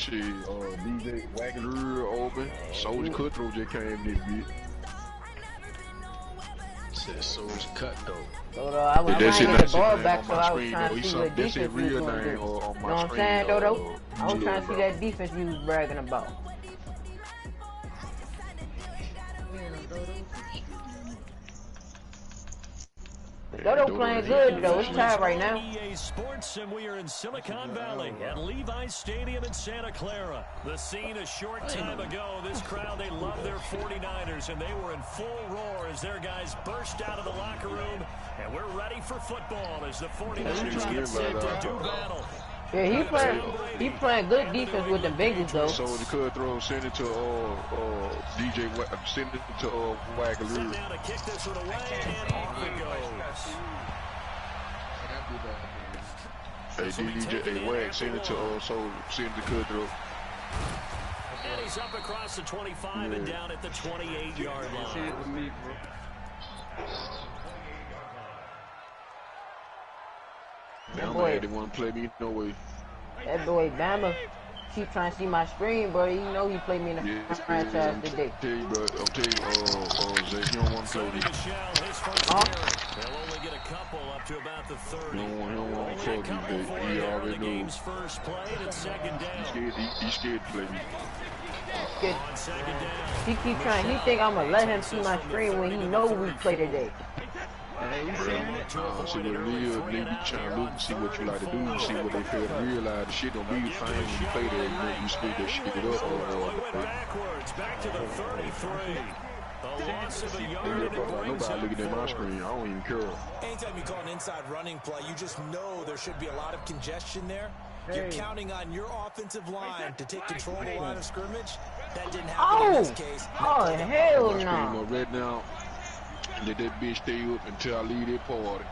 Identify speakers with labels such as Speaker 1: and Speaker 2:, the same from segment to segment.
Speaker 1: Shit, DJ Wagner open. Soldier Cutthroat just came this bit.
Speaker 2: Said Soldier Cut though.
Speaker 3: So I was trying to get the ball back, so I was trying to see what defense you was gonna do. You know what I'm saying, Dodo? I was trying to see that defense you was bragging about. Dodo playing good though. It's tied right now.
Speaker 4: EA Sports, and we are in Silicon Valley at Levi's Stadium in Santa Clara. The scene a short time ago. This crowd, they love their 49ers, and they were in full roar as their guys burst out of the locker room. And we're ready for football as the 49ers get set to do battle.
Speaker 3: Yeah, he playing good defense with the Bengals though.
Speaker 1: So the Cutthroat send it to DJ, send it to Wagner.
Speaker 4: Now to kick this one away, and off it goes.
Speaker 1: Hey, DJ, Wag, send it to send it to Cutthroat.
Speaker 4: And he's up across the 25 and down at the 28-yard line.
Speaker 1: That boy didn't want to play me no way.
Speaker 3: That boy Bama, keep trying to see my screen, bro. You know he played me in the franchise today.
Speaker 1: I'm telling you, Zay, you don't want to play me.
Speaker 4: They'll only get a couple up to about the 30.
Speaker 1: He don't want to play me, but he already knows.
Speaker 4: First play and second down.
Speaker 1: He's scared to play me.
Speaker 3: He keep trying. He think I'm gonna let him see my screen when he know we play today.
Speaker 1: See what real, they be trying to look and see what you like to do, see what they fail to realize. The shit don't be the same when you play there. You know, you speed that shit up.
Speaker 4: Backwards, back to the 33. The loss of a yard.
Speaker 1: Nobody looking at my screen. I don't even care.
Speaker 5: Anytime you call an inside running play, you just know there should be a lot of congestion there. You're counting on your offensive line to take control of the line of scrimmage. That didn't happen in this case.
Speaker 3: Oh, hell
Speaker 1: no. Red now. Let that bitch stay up until I leave that party.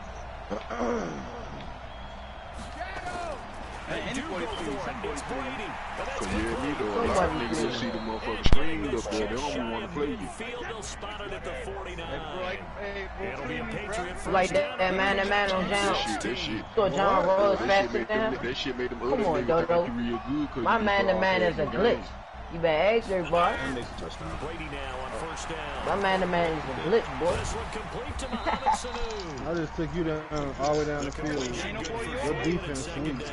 Speaker 1: Cause yeah, me though, a lot of niggas will see the motherfucking screen up there. They don't even want to play you.
Speaker 3: Like that man on John.
Speaker 1: That shit.
Speaker 3: So John Ross faster than him.
Speaker 1: That shit made them
Speaker 3: Come on, Dodo.
Speaker 1: real good.
Speaker 3: My man is a glitch. You better ask her, boy. My man is a glitch, boy.
Speaker 6: I just took you down all the way down the field. Your defense sweet.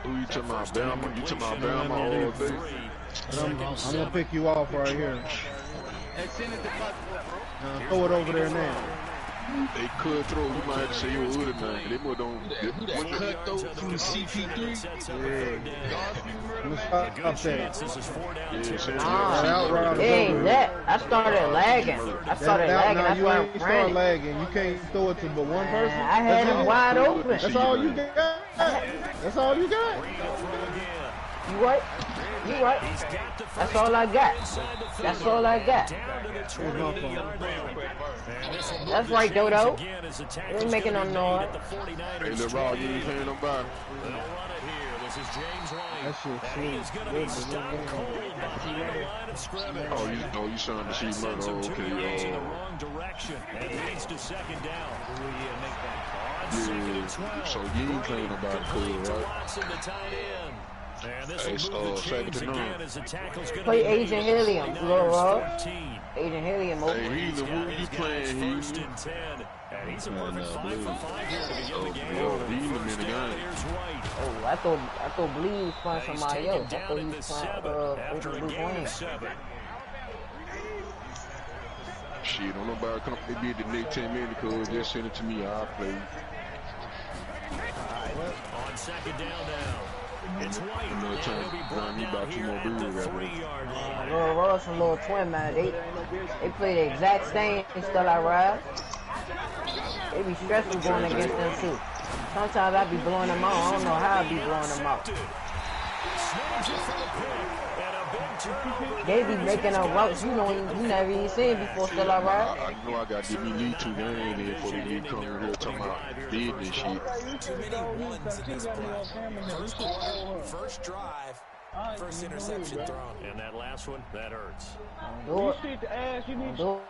Speaker 1: Who you talking about, Bama? You talking about Bama all day?
Speaker 6: I'm gonna pick you off right here. Throw it over there now.
Speaker 1: They could throw. You might have to say your other name. They more don't.
Speaker 2: What cut though from the CP3?
Speaker 6: Let's stop that.
Speaker 3: Hey, that I started lagging. That's why I'm running.
Speaker 6: Lagging. You can't throw it to but one person.
Speaker 3: I had him wide open.
Speaker 6: That's all you got. That's all you got.
Speaker 3: You right? You right. That's all I got. That's all I got. That's right, Dodo. You ain't making no noise.
Speaker 1: Hey, the raw, you ain't paying nobody.
Speaker 6: That shit
Speaker 1: Oh, you starting to see murder. Okay, yeah, so you ain't playing nobody cool, right? Hey, second to none.
Speaker 3: Play Agent Helium, Laura. Agent Helium over.
Speaker 1: Hey, Helium, who you playing, Helium?
Speaker 4: He's a perfect 5 for 5 here to begin the game.
Speaker 1: Helium in the game.
Speaker 3: Oh, I thought Bleed was playing somebody else. I thought he was playing Bruce Wayne.
Speaker 1: Shit, don't nobody come maybe the next 10 minutes because just send it to me, I'll play.
Speaker 4: On second down now. It's White, and he'll be brought down here at the 3-yard line.
Speaker 3: Little Ross and Little Twin, man, they play the exact same still I ride. They be stressful going against them too. Sometimes I be blowing them out. I don't know how I be blowing them out. They be making up routes you never even seen before still I ride.
Speaker 1: I know I got to give me lead 2 games in before we get coming here talking about bid this shit.
Speaker 5: Too many ones in this play. First quarter, first drive, first interception thrown.
Speaker 4: And that last one, that hurts.
Speaker 3: Do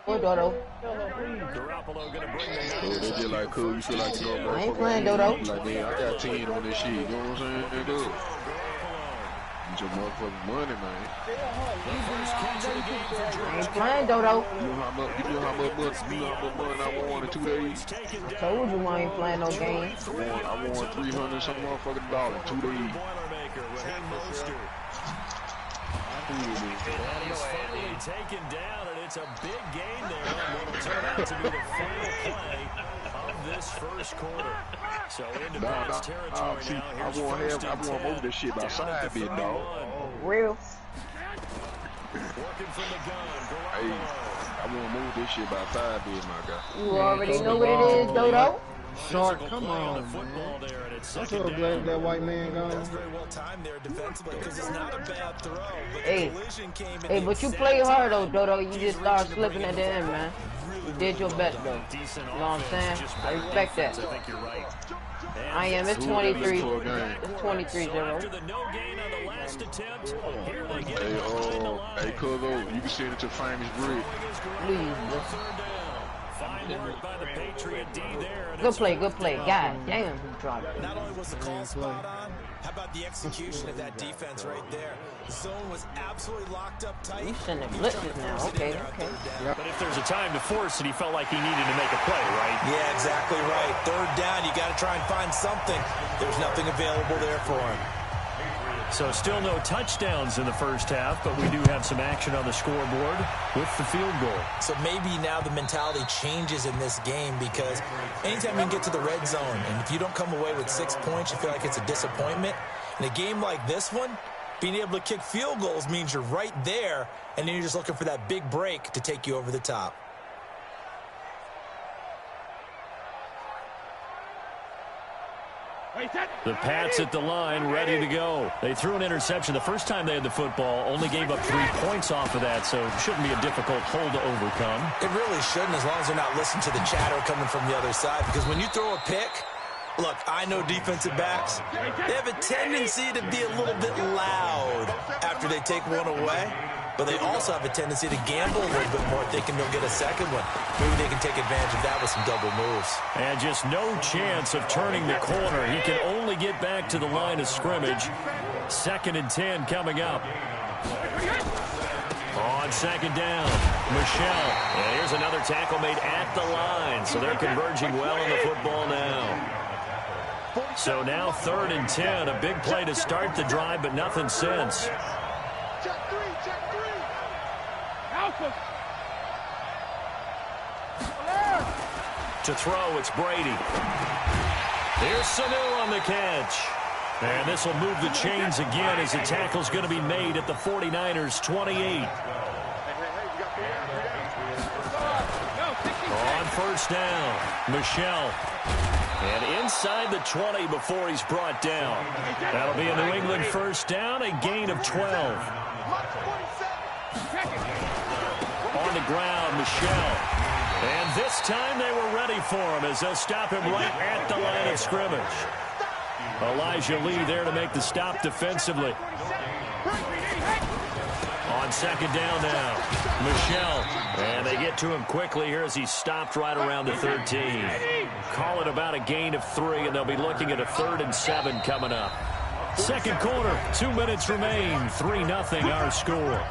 Speaker 3: it, Dodo.
Speaker 4: Garoppolo gonna bring the
Speaker 1: They just like, cool, you feel like you know,
Speaker 3: I ain't playing, Dodo.
Speaker 1: Like, man, I got 10 on this shit, you know what I'm saying? They do. Get your motherfucking money, man.
Speaker 3: I ain't playing, Dodo.
Speaker 1: You know how much money I won in 2 days?
Speaker 3: I told you I ain't playing no games.
Speaker 1: I won 300 some motherfucking dollars in 2 days.
Speaker 4: He's finally taken down, and it's a big gain there. And it'll turn out to be the final play of this first quarter. So into Pats territory
Speaker 1: see,
Speaker 4: now.
Speaker 1: I won most of this shit by side bit, dog.
Speaker 3: Real.
Speaker 4: Working from the gun.
Speaker 1: Hey, I won most of this shit by side bit, my guy.
Speaker 3: You already know what it is, Dodo.
Speaker 6: Shark, come on, man. I'm so glad that white man gone.
Speaker 5: That's very well timed there defensively because it's not a bad throw. But
Speaker 3: Hey,
Speaker 5: the collision came in
Speaker 3: hey, but you play hard though, Dodo. You just start slipping at the end, man. You did your best though. You know what I'm saying? I respect that.
Speaker 4: I think you're right.
Speaker 3: I am. It's 23. It's 23-0.
Speaker 4: After the no gain on the last attempt, here they get
Speaker 1: Hey,
Speaker 4: it behind the line.
Speaker 1: hey, Cuzzo, you can send it to famous Bridge.
Speaker 3: Please, bro.
Speaker 4: Fine work by the Patriot D there.
Speaker 3: Good play, good play. God damn, he dropped it.
Speaker 5: Not only was the call spot on, how about the execution of that defense right there? The zone was absolutely locked up tight.
Speaker 3: You sending blitzes now. Okay, okay.
Speaker 4: But if there's a time to force it, he felt like he needed to make a play, right?
Speaker 5: Yeah, exactly right. Third down, you got to try and find something. There's nothing available there for him.
Speaker 4: So still no touchdowns in the first half, but we do have some action on the scoreboard with the field goal.
Speaker 5: So maybe now the mentality changes in this game because anytime you can get to the red zone, and if you don't come away with 6 points, you feel like it's a disappointment. In a game like this one, being able to kick field goals means you're right there, and then you're just looking for that big break to take you over the top.
Speaker 4: The Pats at the line, ready to go. They threw an interception the first time they had the football, only gave up 3 points off of that, so it shouldn't be a difficult hole to overcome.
Speaker 5: It really shouldn't, as long as they're not listening to the chatter coming from the other side, because when you throw a pick, look, I know defensive backs, they have a tendency to be a little bit loud after they take one away, but they also have a tendency to gamble a little bit more thinking they'll get a second one. Maybe they can take advantage of that with some double moves. And
Speaker 4: just no chance of turning the corner. He can only get back to the line of scrimmage. 2nd and 10 coming up. On 2nd down, Michelle. And here's another tackle made at the line, so they're converging well on the football now. So now 3rd and 10, a big play to start the drive, but nothing since. To throw, it's Brady. Here's Sanu on the catch. And this will move the chains again as the tackle's going to be made at the 49ers' 28. On 1st down, Michelle. And inside the 20 before he's brought down. That'll be a New England 1st down, a gain of 12. On the ground, Michelle. And this time they were ready for him as they'll stop him right at the line of scrimmage. Elijah Lee there to make the stop defensively. On 2nd down now, Michelle. And they get to him quickly here as he's stopped right around the 13. Call it about a gain of 3, and they'll be looking at a 3rd and 7 coming up. 2nd quarter, 2 minutes remain, 3-0 our score.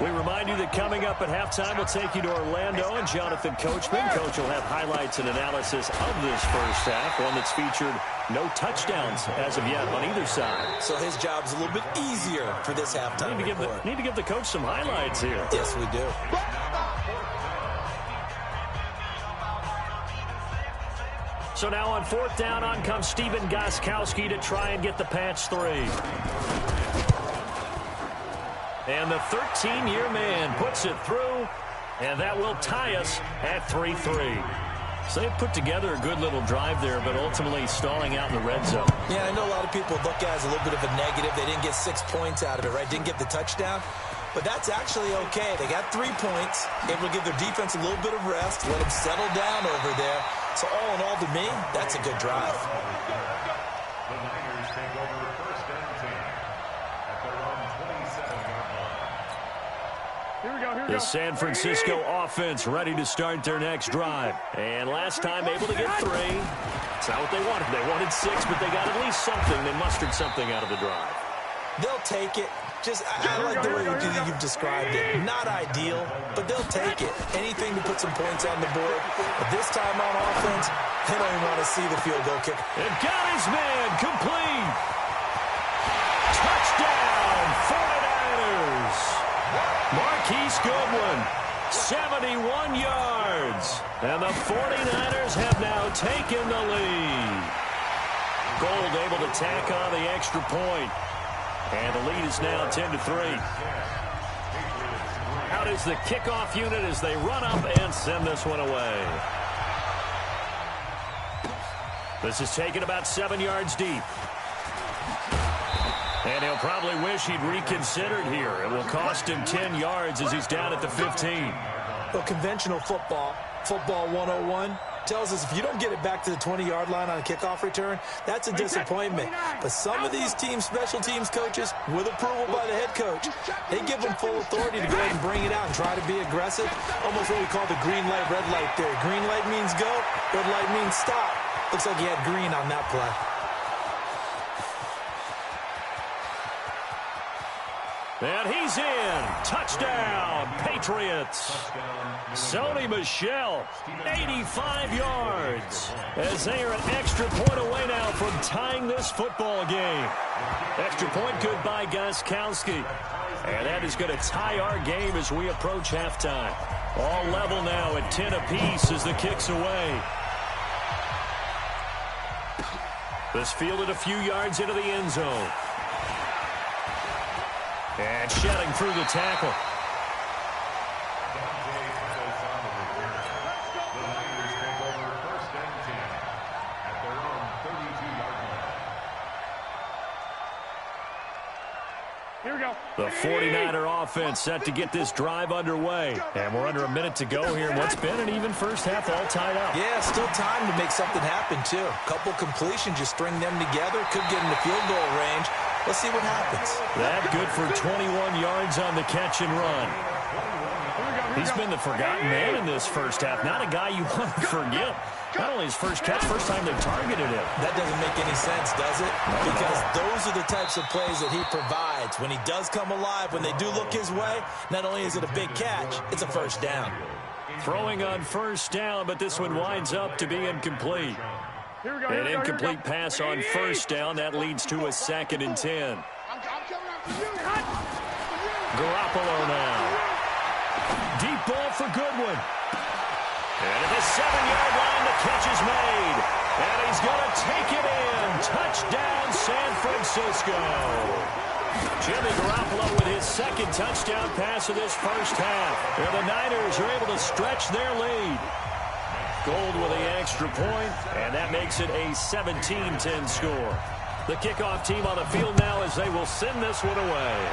Speaker 4: We remind you that coming up at halftime, we'll take you to Orlando and Jonathan Coachman. Coach will have highlights and analysis of this first half, one that's featured no touchdowns as of yet on either side.
Speaker 5: So his job's a little bit easier for this halftime.
Speaker 4: Need to give the coach some highlights here.
Speaker 5: Yes, we do.
Speaker 4: So now on 4th down, on comes Steven Gostkowski to try and get the Pats 3. And the 13-year man puts it through, and that will tie us at 3-3. So they put together a good little drive there, but ultimately stalling out in the red zone.
Speaker 5: Yeah, I know a lot of people look at it as a little bit of a negative. They didn't get 6 points out of it, right? Didn't get the touchdown. But that's actually okay. They got 3 points, able to give their defense a little bit of rest, let them settle down over there. So all in all, to me, that's a good drive.
Speaker 4: The San Francisco offense ready to start their next drive. And last time able to get 3. It's not what they wanted. They wanted 6, but they got at least something. They mustered something out of the drive.
Speaker 5: They'll take it. I like the way you've described it. Not ideal, but they'll take it. Anything to put some points on the board. But this time on offense, they don't even want to see the field goal kick.
Speaker 4: And got his man complete. Touchdown, 49ers. Marquise Goodwin, 71 yards. And the 49ers have now taken the lead. Gold able to tack on the extra point. And the lead is now 10-3. Out is the kickoff unit as they run up and send this one away. This is taken about 7 yards deep. And he'll probably wish he'd reconsidered here. It will cost him 10 yards as he's down at the 15.
Speaker 5: Well, conventional football 101, tells us if you don't get it back to the 20-yard line on a kickoff return, that's a disappointment. But some of these teams, special teams coaches, with approval by the head coach, they give them full authority to go ahead and bring it out and try to be aggressive. Almost what we call the green light, red light theory. Green light means go, red light means stop. Looks like he had green on that play.
Speaker 4: And he's in. Touchdown, Patriots. Sony Michel, 85 yards. As they are an extra point away now from tying this football game. Extra point good by Gostkowski. And that is going to tie our game as we approach halftime. All level now at 10 apiece as the kick's away. This fielded a few yards into the end zone. And shedding through the tackle.
Speaker 7: Here we go.
Speaker 4: The 49er offense set to get this drive underway. And we're under a minute to go here. What's been an even first half all tied up.
Speaker 5: Yeah, still time to make something happen, too. Couple completions, just string them together. Could get into field goal range. Let's see what happens.
Speaker 4: That good for 21 yards on the catch and run. He's been the forgotten man in this first half. Not a guy you want to forget. Not only his first catch, first time they targeted him.
Speaker 5: That doesn't make any sense, does it? Because those are the types of plays that he provides. When he does come alive, when they do look his way, not only is it a big catch, it's a first down.
Speaker 4: Throwing on first down, but this one winds up to be incomplete. An incomplete pass on first down. That leads to a 2nd and 10. Garoppolo now. Deep ball for Goodwin. And at the 7-yard line, the catch is made. And he's going to take it in. Touchdown, San Francisco. Jimmy Garoppolo with his 2nd touchdown pass of this first half. And the Niners are able to stretch their lead. Gold with the extra point, and that makes it a 17-10 score. The kickoff team on the field now as they will send this one away.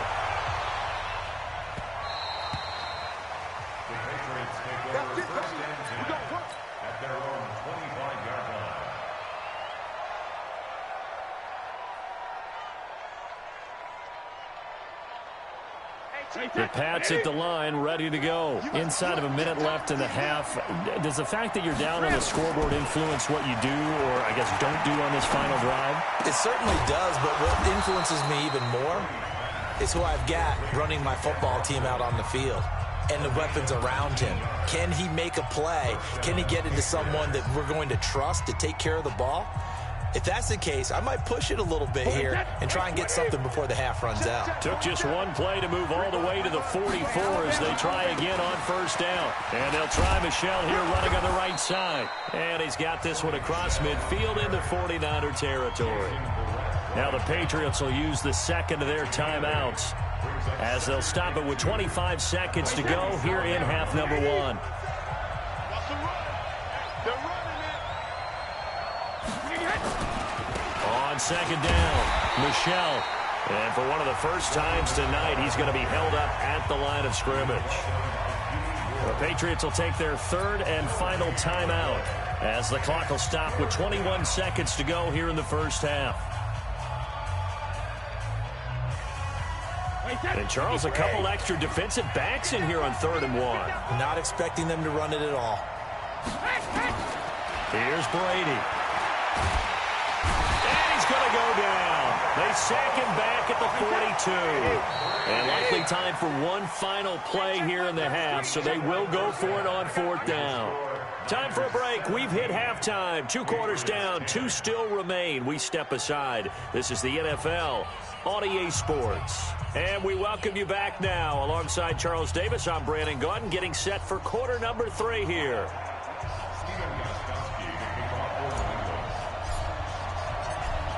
Speaker 4: The Pats at the line, ready to go. Inside of a minute left in the half. Does the fact that you're down on the scoreboard influence what you do, or I guess don't do on this final drive?
Speaker 5: It certainly does, but what influences me even more is who I've got running my football team out on the field and the weapons around him. Can he make a play? Can he get into someone that we're going to trust to take care of the ball? If that's the case, I might push it a little bit here and try and get something before the half runs out.
Speaker 4: Took just one play to move all the way to the 44 as they try again on first down. And they'll try Michel here running on the right side. And he's got this one across midfield into 49er territory. Now the Patriots will use the 2nd of their timeouts as they'll stop it with 25 seconds to go here in half number 1. On 2nd down, Michel. And for one of the first times tonight, he's going to be held up at the line of scrimmage. The Patriots will take their 3rd and final timeout as the clock will stop with 21 seconds to go here in the first half. And Charles, a couple extra defensive backs in here on 3rd and 1.
Speaker 5: Not expecting them to run it at all.
Speaker 4: Here's Brady. And he's going to go down. They sack him back at the 42. And likely time for one final play here in the half, so they will go for it on 4th down. Time for a break. We've hit halftime. 2 quarters down. 2 still remain. We step aside. This is the NFL on EA Sports. And we welcome you back now. Alongside Charles Davis, I'm Brandon Gaudin, getting set for quarter number 3 here.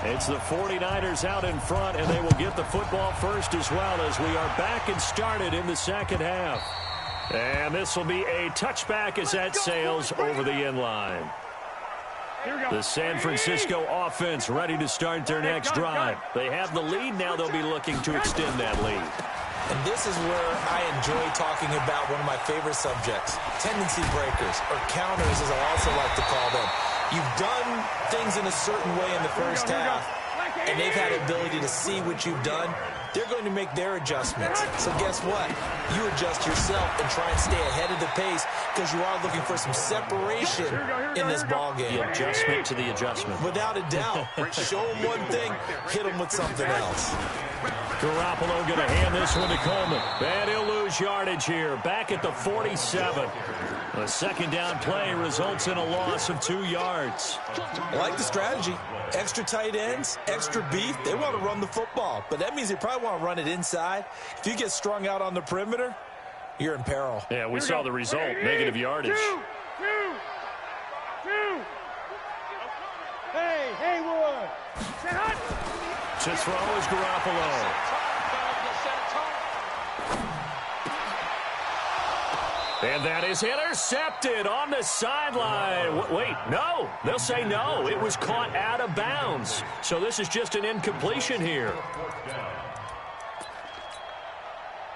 Speaker 4: It's the 49ers out in front, and they will get the football first as well as we are back and started in the second half. And this will be a touchback as that sails over the end line. The San Francisco offense ready to start their next drive. They have the lead. Now they'll be looking to extend that lead.
Speaker 5: And this is where I enjoy talking about one of my favorite subjects, tendency breakers, or counters as I also like to call them. You've done things in a certain way in the first half, and they've had the ability to see what you've done. They're going to make their adjustments. So guess what? You adjust yourself and try and stay ahead of the pace because you are looking for some separation in this ballgame.
Speaker 4: The adjustment to the adjustment.
Speaker 5: Without a doubt. Show them one thing, hit them with something else.
Speaker 4: Garoppolo going to hand this one to Coleman. And he'll lose yardage here. Back at the 47. A second down play results in a loss of 2 yards.
Speaker 5: I like the strategy. Extra tight ends, extra beef. They want to run the football, but that means they probably want to run it inside. If you get strung out on the perimeter, you're in peril.
Speaker 4: Yeah, we saw the result. Negative yardage.
Speaker 6: Hey, Haywood.
Speaker 4: To throw is Garoppolo. And that is intercepted on the sideline. Wait, no. They'll say no. It was caught out of bounds. So this is just an incompletion here.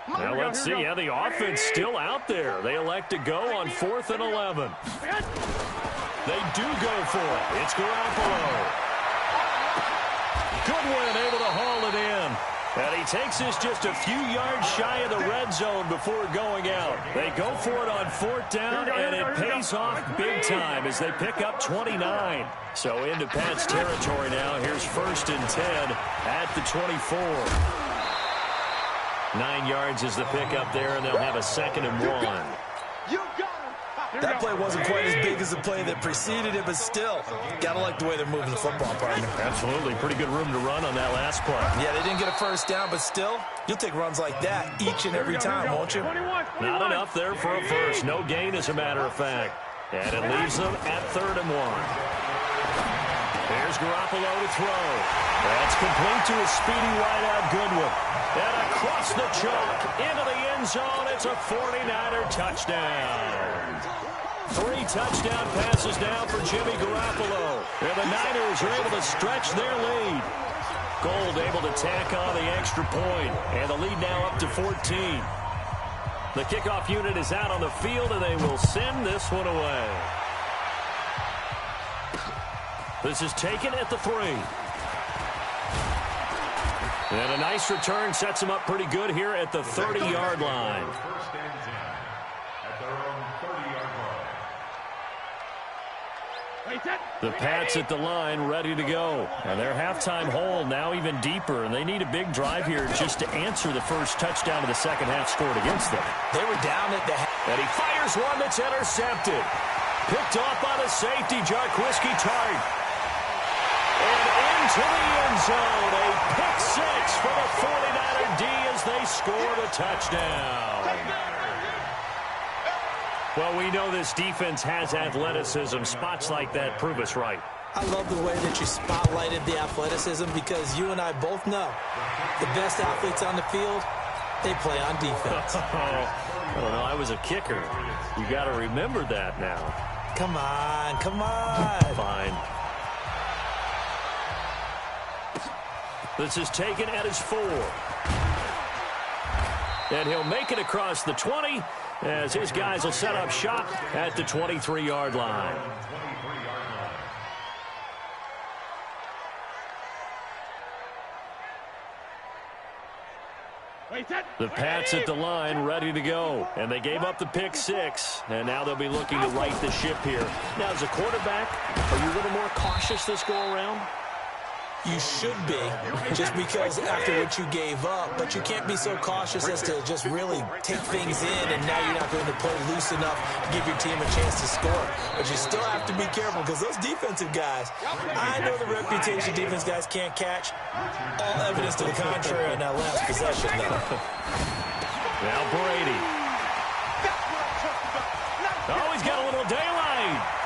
Speaker 4: Now let's see. Yeah, the offense still out there. They elect to go on 4th and 11. They do go for it. It's Garoppolo. Goodwin able to haul it in. And he takes this just a few yards shy of the red zone before going out. They go for it on 4th down, and it pays off big time as they pick up 29. So into Pat's territory now. Here's 1st and 10 at the 24. 9 yards is the pickup there, and they'll have a 2nd and 1.
Speaker 5: That play wasn't quite as big as the play that preceded it, but still, got to like the way they're moving the football, partner.
Speaker 4: Absolutely. Pretty good room to run on that last play.
Speaker 5: Yeah, they didn't get a 1st down, but still, you'll take runs like that each and every time, won't you?
Speaker 4: Not enough there for a first. No gain, as a matter of fact. And it leaves them at 3rd and 1. Here's Garoppolo to throw. That's complete to a speedy wideout Goodwin. And across the chalk into the end zone. It's a 49er touchdown. 3 touchdown passes now for Jimmy Garoppolo. And the Niners are able to stretch their lead. Gold able to tack on the extra point. And the lead now up to 14. The kickoff unit is out on the field, and they will send this one away. This is taken at the 3. And a nice return sets him up pretty good here at the 30-yard line. The Pats at the line ready to go. And their halftime hole now even deeper, and they need a big drive here just to answer the first touchdown of the second half scored against them.
Speaker 5: They were down at the half.
Speaker 4: And he fires one that's intercepted. Picked off by the safety, Jarquiski Tart. And into the end zone, a pick 6 for the 49er D as they scored a touchdown. Well, we know this defense has athleticism. Spots like that prove us right.
Speaker 5: I love the way that you spotlighted the athleticism because you and I both know the best athletes on the field, they play on defense.
Speaker 4: I don't know. I was a kicker. You got to remember that now.
Speaker 5: Come on, come on.
Speaker 4: Fine. This is taken at his 4. And he'll make it across the 20 as his guys will set up shop at the 23-yard line. The Pats at the line, ready to go. And they gave up the pick 6, and now they'll be looking to right the ship here. Now, as a quarterback, are you a little more cautious this go-around?
Speaker 5: You should be, just because after what you gave up, but you can't be so cautious as to just really take things in, and now you're not going to play loose enough to give your team a chance to score. But you still have to be careful, because those defensive guys, I know the reputation defense guys can't catch. All evidence to the contrary on that last possession, though.
Speaker 4: Now Brady. Oh, he's got a little daylight.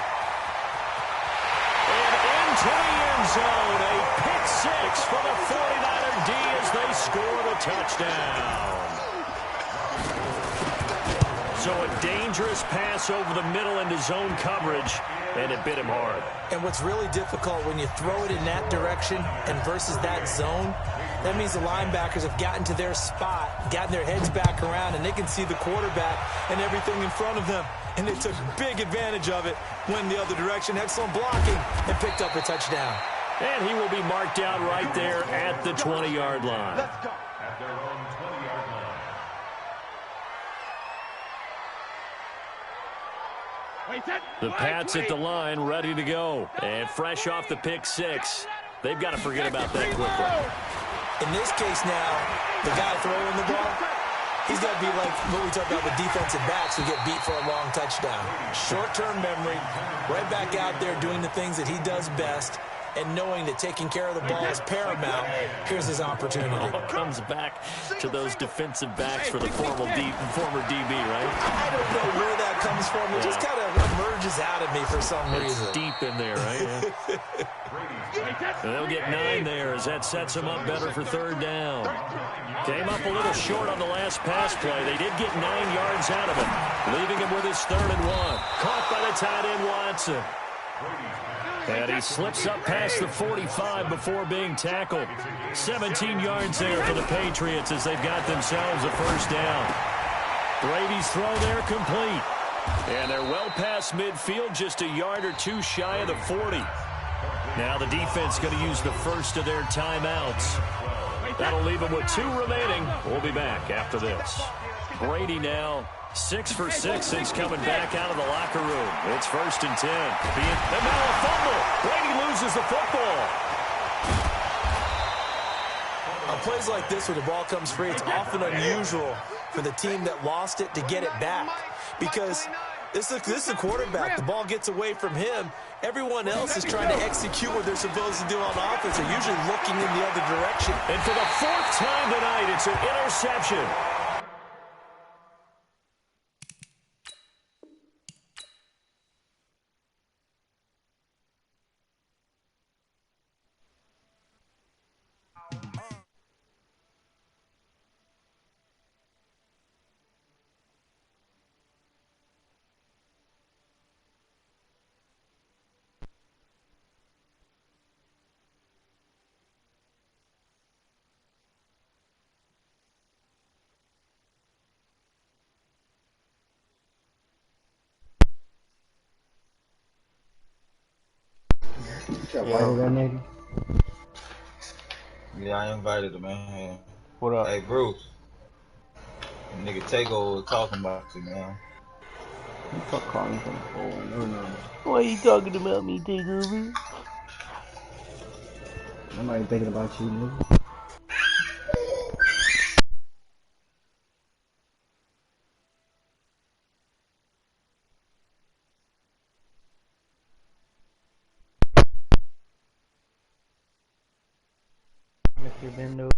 Speaker 4: To the end zone, a pick 6 for the 49er D as they score the touchdown. So a dangerous pass over the middle into zone coverage, and it bit him hard.
Speaker 5: And what's really difficult when you throw it in that direction and versus that zone, that means the linebackers have gotten to their spot, gotten their heads back around, and they can see the quarterback and everything in front of them. And they took big advantage of it, went the other direction, excellent blocking, and picked up a touchdown.
Speaker 4: And he will be marked out right there at the 20-yard line.
Speaker 7: Let's go.
Speaker 4: The Pats at the line, ready to go. And fresh off the pick 6, they've got to forget about that quickly.
Speaker 5: In this case now, the guy throwing the ball, he's got to be like what we talk about with defensive backs who get beat for a long touchdown. Short-term memory, right back out there doing the things that he does best, and knowing that taking care of the ball is paramount. Here's his opportunity.
Speaker 4: All comes back to those defensive backs for the former DB, right?
Speaker 5: I don't know where that comes from. It just kind of emerges out of me for some reason.
Speaker 4: It's deep in there, right? Yeah. And they'll get 9 there as that sets them up better for third down. Came up a little short on the last pass play. They did get 9 yards out of it, leaving him with his 3rd and 1. Caught by the tight end, Watson. And he slips up past the 45 before being tackled. 17 yards there for the Patriots as they've got themselves a first down. Brady's throw there complete. And they're well past midfield, just a yard or 2 shy of the 40. Now the defense going to use the first of their timeouts. That'll leave them with 2 remaining. We'll be back after this. Brady now 6 for 6 since coming back out of the locker room. It's 1st and 10. And now a fumble. Brady loses the football.
Speaker 5: On plays like this where the ball comes free, it's often unusual for the team that lost it to get it back, because this is the quarterback. The ball gets away from him. Everyone else is trying to execute what they're supposed to do on offense. They're usually looking in the other direction.
Speaker 4: And for the 4th time tonight, it's an interception.
Speaker 7: Yeah, I invited him, man.
Speaker 8: What up?
Speaker 7: Hey, Bruce. Nigga Tago was talking about you, man.
Speaker 6: You fuck calling from the phone. No, no.
Speaker 8: Why you talking about me, Takeover?
Speaker 6: I'm not even thinking about you, nigga.
Speaker 8: Mr. Bendo.